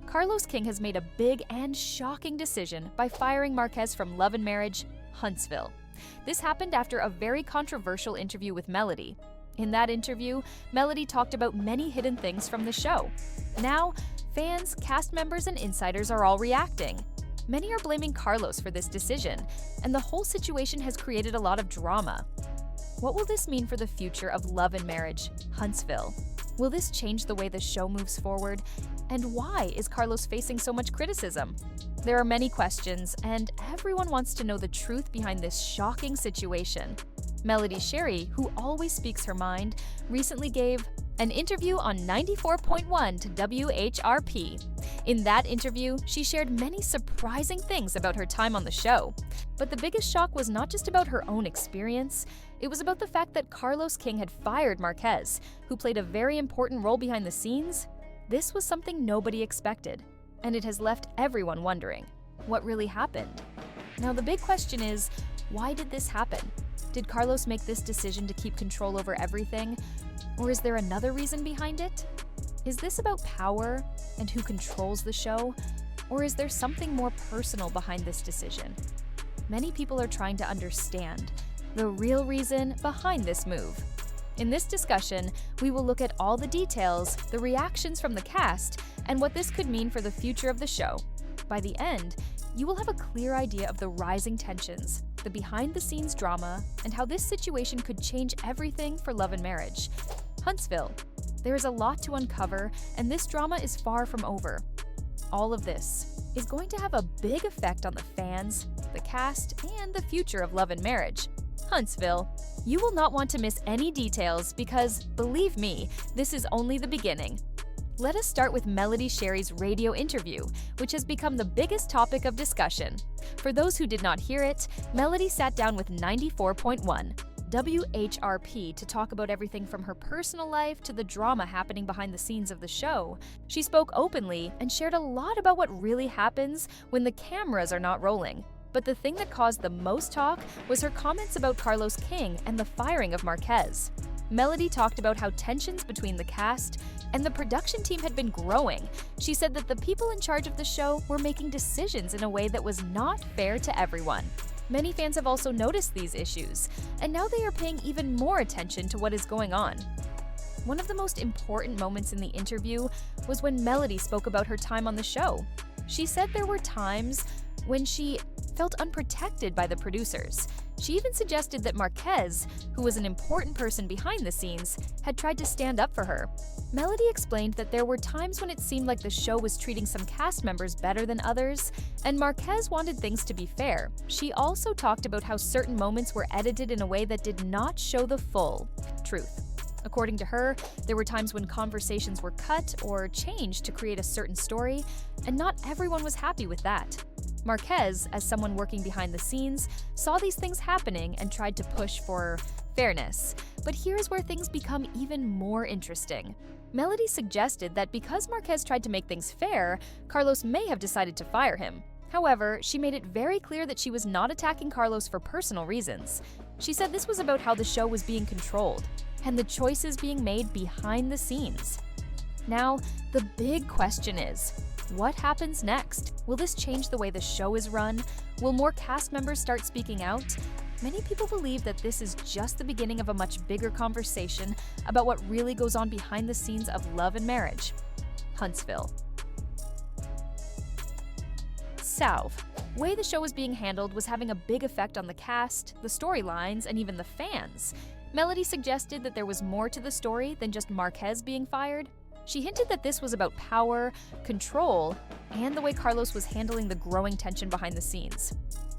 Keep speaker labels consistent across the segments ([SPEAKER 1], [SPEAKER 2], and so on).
[SPEAKER 1] Carlos King has made a big and shocking decision by firing Marquez from Love and Marriage, Huntsville. This happened after a very controversial interview with Melody. In that interview, Melody talked about many hidden things from the show. Now, fans, cast members, and insiders are all reacting. Many are blaming Carlos for this decision, and the whole situation has created a lot of drama. What will this mean for the future of Love and Marriage, Huntsville? Will this change the way the show moves forward? And why is Carlos facing so much criticism? There are many questions, and everyone wants to know the truth behind this shocking situation. Melody Shari, who always speaks her mind, recently gave an interview on 94.1 to WHRP. In that interview, she shared many surprising things about her time on the show. But the biggest shock was not just about her own experience, it was about the fact that Carlos King had fired Marquez, who played a very important role behind the scenes. This was something nobody expected, and it has left everyone wondering, what really happened? Now the big question is, why did this happen? Did Carlos make this decision to keep control over everything? Or is there another reason behind it? Is this about power and who controls the show? Or is there something more personal behind this decision? Many people are trying to understand the real reason behind this move. In this discussion, we will look at all the details, the reactions from the cast, and what this could mean for the future of the show. By the end, you will have a clear idea of the rising tensions, the behind-the-scenes drama, and how this situation could change everything for Love and Marriage. Huntsville. There is a lot to uncover, and this drama is far from over. All of this is going to have a big effect on the fans, the cast, and the future of Love and Marriage. Huntsville. You will not want to miss any details because, believe me, this is only the beginning. Let us start with Melody Shari's radio interview, which has become the biggest topic of discussion. For those who did not hear it, Melody sat down with 94.1 WHRP to talk about everything from her personal life to the drama happening behind the scenes of the show. She spoke openly and shared a lot about what really happens when the cameras are not rolling. But the thing that caused the most talk was her comments about Carlos King and the firing of Marquez. Melody talked about how tensions between the cast and the production team had been growing. She said that the people in charge of the show were making decisions in a way that was not fair to everyone. Many fans have also noticed these issues, and now they are paying even more attention to what is going on. One of the most important moments in the interview was when Melody spoke about her time on the show. She said there were times when she felt unprotected by the producers. She even suggested that Marquez, who was an important person behind the scenes, had tried to stand up for her. Melody explained that there were times when it seemed like the show was treating some cast members better than others, and Marquez wanted things to be fair. She also talked about how certain moments were edited in a way that did not show the full truth. According to her, there were times when conversations were cut or changed to create a certain story, and not everyone was happy with that. Marquez, as someone working behind the scenes, saw these things happening and tried to push for fairness. But here's where things become even more interesting. Melody suggested that because Marquez tried to make things fair, Carlos may have decided to fire him. However, she made it very clear that she was not attacking Carlos for personal reasons. She said this was about how the show was being controlled and the choices being made behind the scenes. Now, the big question is, what happens next? Will this change the way the show is run? Will more cast members start speaking out? Many people believe that this is just the beginning of a much bigger conversation about what really goes on behind the scenes of Love and Marriage. Huntsville. Salve. The way the show was being handled was having a big effect on the cast, the storylines, and even the fans. Melody suggested that there was more to the story than just Marquez being fired. She hinted that this was about power, control, and the way Carlos was handling the growing tension behind the scenes.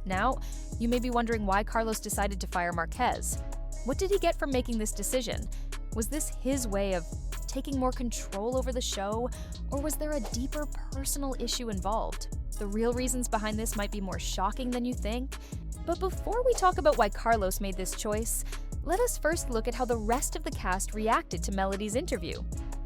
[SPEAKER 1] Now, you may be wondering why Carlos decided to fire Marquez. What did he get from making this decision? Was this his way of taking more control over the show, or was there a deeper personal issue involved? The real reasons behind this might be more shocking than you think. But before we talk about why Carlos made this choice, let us first look at how the rest of the cast reacted to Melody's interview.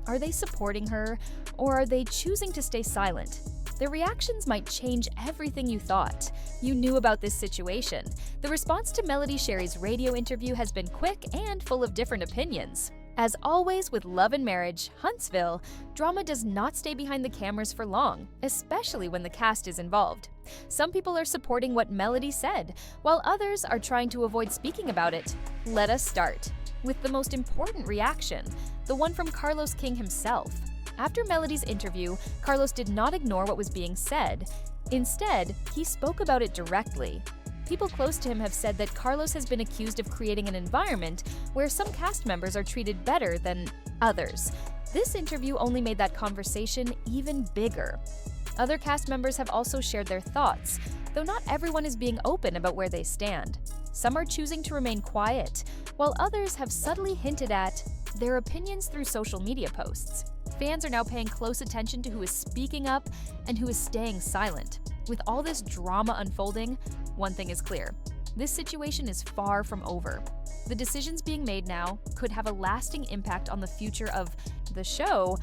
[SPEAKER 1] Are they supporting her, or are they choosing to stay silent? Their reactions might change everything you thought you knew about this situation. The response to Melody Shari's radio interview has been quick and full of different opinions. As always with Love and Marriage, Huntsville, drama does not stay behind the cameras for long, especially when the cast is involved. Some people are supporting what Melody said, while others are trying to avoid speaking about it. Let us start with the most important reaction, the one from Carlos King himself. After Melody's interview, Carlos did not ignore what was being said. Instead, he spoke about it directly. People close to him have said that Carlos has been accused of creating an environment where some cast members are treated better than others. This interview only made that conversation even bigger. Other cast members have also shared their thoughts, though not everyone is being open about where they stand. Some are choosing to remain quiet, while others have subtly hinted at their opinions through social media posts. Fans are now paying close attention to who is speaking up and who is staying silent. With all this drama unfolding, one thing is clear: this situation is far from over. The decisions being made now could have a lasting impact on the future of the show,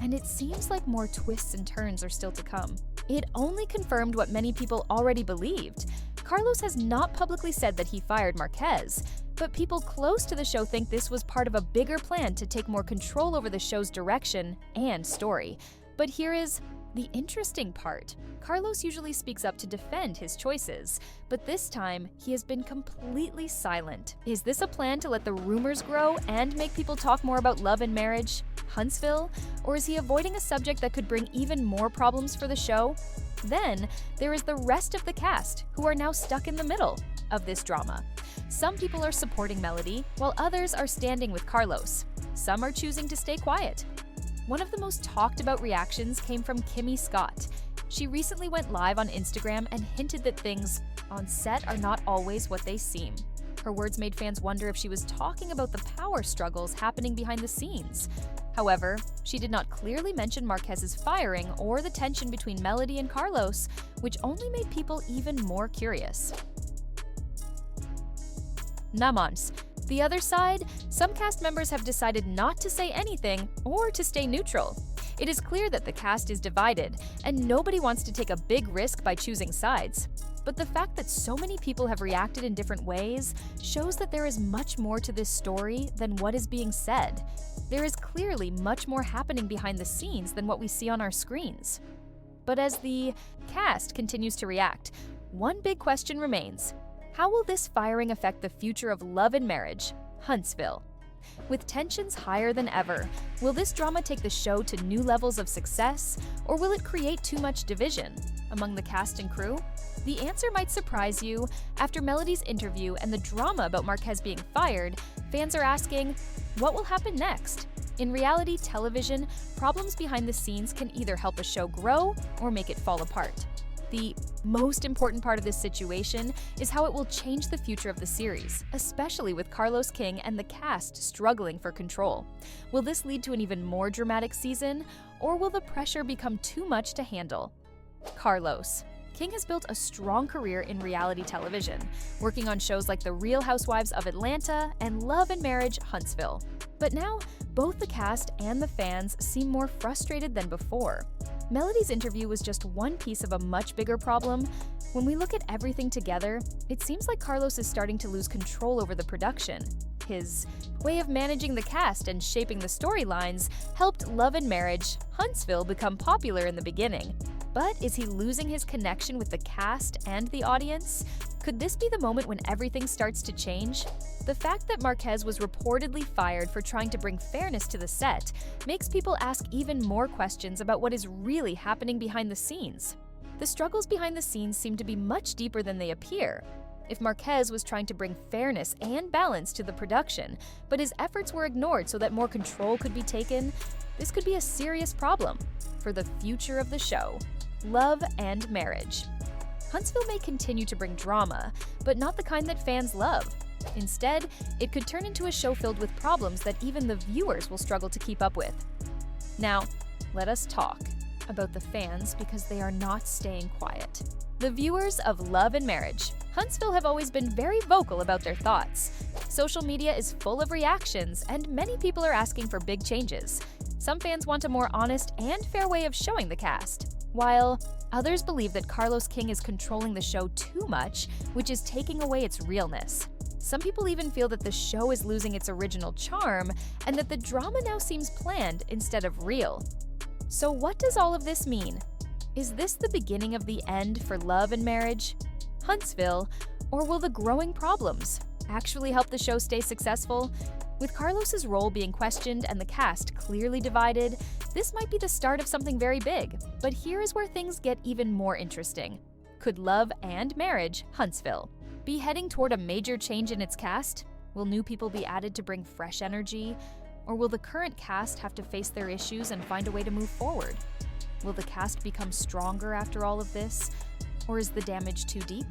[SPEAKER 1] and it seems like more twists and turns are still to come. It only confirmed what many people already believed. Carlos has not publicly said that he fired Marquez, but people close to the show think this was part of a bigger plan to take more control over the show's direction and story. But here is the interesting part. Carlos usually speaks up to defend his choices, but this time he has been completely silent. Is this a plan to let the rumors grow and make people talk more about Love and Marriage, Huntsville, or is he avoiding a subject that could bring even more problems for the show? Then there is the rest of the cast, who are now stuck in the middle of this drama. Some people are supporting Melody, while others are standing with Carlos. Some are choosing to stay quiet. One of the most talked about reactions came from Kimmy Scott. She recently went live on Instagram and hinted that things on set are not always what they seem. Her words made fans wonder if she was talking about the power struggles happening behind the scenes. However, she did not clearly mention Marquez's firing or the tension between Melody and Carlos, which only made people even more curious. LAMH. The other side, some cast members have decided not to say anything or to stay neutral. It is clear that the cast is divided, and nobody wants to take a big risk by choosing sides. But the fact that so many people have reacted in different ways shows that there is much more to this story than what is being said. There is clearly much more happening behind the scenes than what we see on our screens. But as the cast continues to react, one big question remains: how will this firing affect the future of Love and Marriage, Huntsville? With tensions higher than ever, will this drama take the show to new levels of success, or will it create too much division among the cast and crew? The answer might surprise you. After Melody's interview and the drama about Marquez being fired, fans are asking, what will happen next? In reality television, problems behind the scenes can either help a show grow or make it fall apart. The most important part of this situation is how it will change the future of the series, especially with Carlos King and the cast struggling for control. Will this lead to an even more dramatic season, or will the pressure become too much to handle? Carlos. King has built a strong career in reality television, working on shows like The Real Housewives of Atlanta and Love and Marriage, Huntsville. But now, both the cast and the fans seem more frustrated than before. Melody's interview was just one piece of a much bigger problem. When we look at everything together, it seems like Carlos is starting to lose control over the production. His way of managing the cast and shaping the storylines helped Love and Marriage, Huntsville become popular in the beginning. But is he losing his connection with the cast and the audience? Could this be the moment when everything starts to change? The fact that Marquez was reportedly fired for trying to bring fairness to the set makes people ask even more questions about what is really happening behind the scenes. The struggles behind the scenes seem to be much deeper than they appear. If Marquez was trying to bring fairness and balance to the production, but his efforts were ignored so that more control could be taken, this could be a serious problem for the future of the show, Love and Marriage. Huntsville may continue to bring drama, but not the kind that fans love. Instead, it could turn into a show filled with problems that even the viewers will struggle to keep up with. Now, let us talk about the fans because they are not staying quiet. The viewers of Love and Marriage, Huntsville have always been very vocal about their thoughts. Social media is full of reactions, and many people are asking for big changes. Some fans want a more honest and fair way of showing the cast, while others believe that Carlos King is controlling the show too much, which is taking away its realness. Some people even feel that the show is losing its original charm and that the drama now seems planned instead of real. So what does all of this mean? Is this the beginning of the end for Love and Marriage, Huntsville, or will the growing problems actually help the show stay successful? With Carlos's role being questioned and the cast clearly divided, this might be the start of something very big. But here is where things get even more interesting. Could Love and Marriage, Huntsville, be heading toward a major change in its cast? Will new people be added to bring fresh energy? Or will the current cast have to face their issues and find a way to move forward? Will the cast become stronger after all of this? Or is the damage too deep?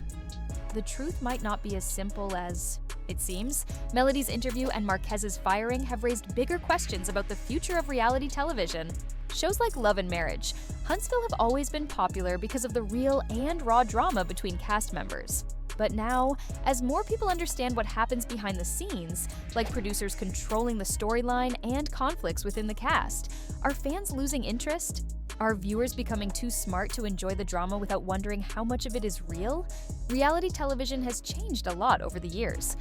[SPEAKER 1] The truth might not be as simple as it seems. Melody's interview and Marquez's firing have raised bigger questions about the future of reality television. Shows like Love and Marriage, Huntsville have always been popular because of the real and raw drama between cast members. But now, as more people understand what happens behind the scenes, like producers controlling the storyline and conflicts within the cast, are fans losing interest? Are viewers becoming too smart to enjoy the drama without wondering how much of it is real? Reality television has changed a lot over the years.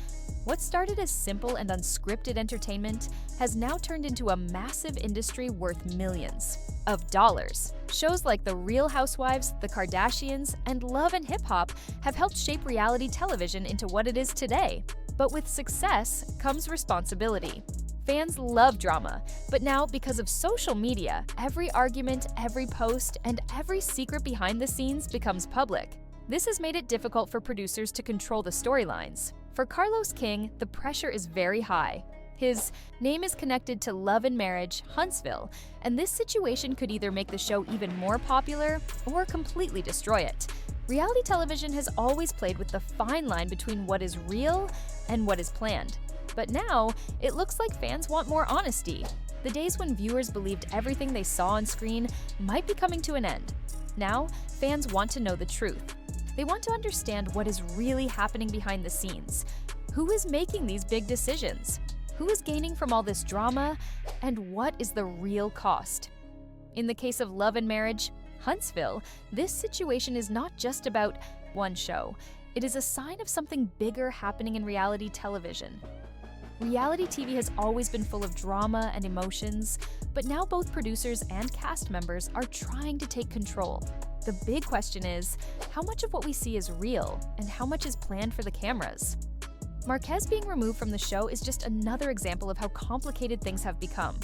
[SPEAKER 1] What started as simple and unscripted entertainment has now turned into a massive industry worth millions of dollars. Shows like The Real Housewives, The Kardashians, and Love and Hip Hop have helped shape reality television into what it is today. But with success comes responsibility. Fans love drama, but now, because of social media, every argument, every post, and every secret behind the scenes becomes public. This has made it difficult for producers to control the storylines. For Carlos King, the pressure is very high. His name is connected to Love and Marriage, Huntsville, and this situation could either make the show even more popular or completely destroy it. Reality television has always played with the fine line between what is real and what is planned. But now, it looks like fans want more honesty. The days when viewers believed everything they saw on screen might be coming to an end. Now, fans want to know the truth. They want to understand what is really happening behind the scenes. Who is making these big decisions? Who is gaining from all this drama? And what is the real cost? In the case of Love and Marriage, Huntsville, this situation is not just about one show. It is a sign of something bigger happening in reality television. Reality TV has always been full of drama and emotions, but now both producers and cast members are trying to take control. The big question is, how much of what we see is real, and how much is planned for the cameras? Marquez being removed from the show is just another example of how complicated things have become.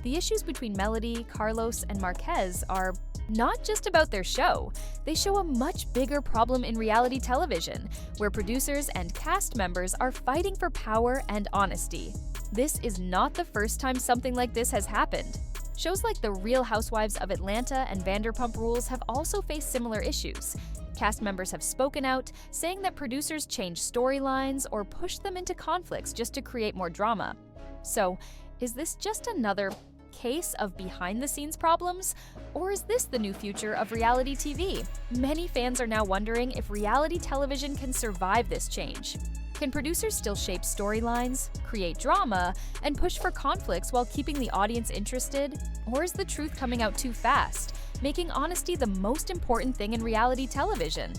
[SPEAKER 1] The issues between Melody, Carlos, and Marquez are not just about their show. They show a much bigger problem in reality television, where producers and cast members are fighting for power and honesty. This is not the first time something like this has happened. Shows like The Real Housewives of Atlanta and Vanderpump Rules have also faced similar issues. Cast members have spoken out, saying that producers change storylines or push them into conflicts just to create more drama. So, is this just another case of behind-the-scenes problems? Or is this the new future of reality TV? Many fans are now wondering if reality television can survive this change. Can producers still shape storylines, create drama, and push for conflicts while keeping the audience interested? Or is the truth coming out too fast, making honesty the most important thing in reality television?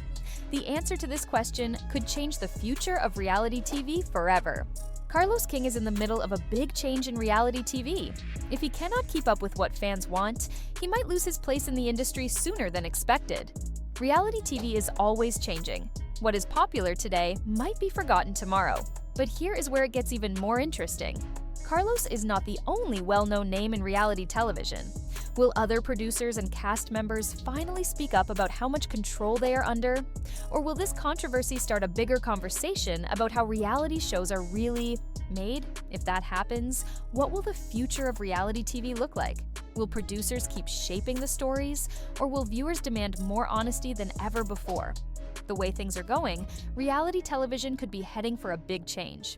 [SPEAKER 1] The answer to this question could change the future of reality TV forever. Carlos King is in the middle of a big change in reality TV. If he cannot keep up with what fans want, he might lose his place in the industry sooner than expected. Reality TV is always changing. What is popular today might be forgotten tomorrow. But here is where it gets even more interesting. Carlos is not the only well-known name in reality television. Will other producers and cast members finally speak up about how much control they are under? Or will this controversy start a bigger conversation about how reality shows are really made? If that happens, what will the future of reality TV look like? Will producers keep shaping the stories? Or will viewers demand more honesty than ever before? The way things are going, reality television could be heading for a big change.